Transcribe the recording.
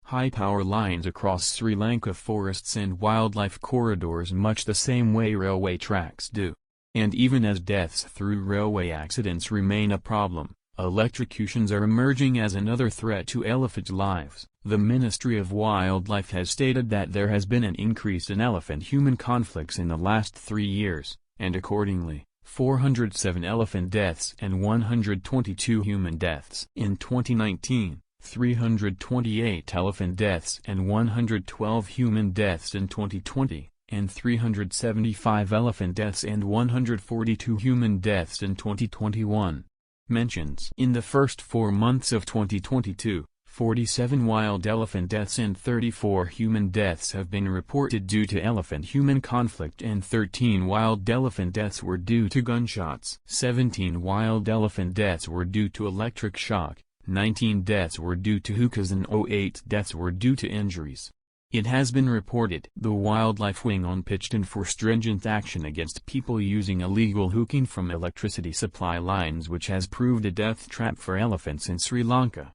high power lines across Sri Lanka forests and wildlife corridors much the same way railway tracks do. And even as deaths through railway accidents remain a problem, electrocutions are emerging as another threat to elephant lives. The Ministry of Wildlife has stated that there has been an increase in elephant-human conflicts in the last 3 years, and accordingly, 407 elephant deaths and 122 human deaths in 2019. 328 elephant deaths and 112 human deaths in 2020, and 375 elephant deaths and 142 human deaths in 2021. Mentions: in the first 4 months of 2022, 47 wild elephant deaths and 34 human deaths have been reported due to elephant-human conflict, and 13 wild elephant deaths were due to gunshots. 17 wild elephant deaths were due to electric shock. 19 deaths were due to hookahs and 08 deaths were due to injuries. It has been reported the Wildlife Wing on pitched in for stringent action against people using illegal hooking from electricity supply lines, which has proved a death trap for elephants in Sri Lanka.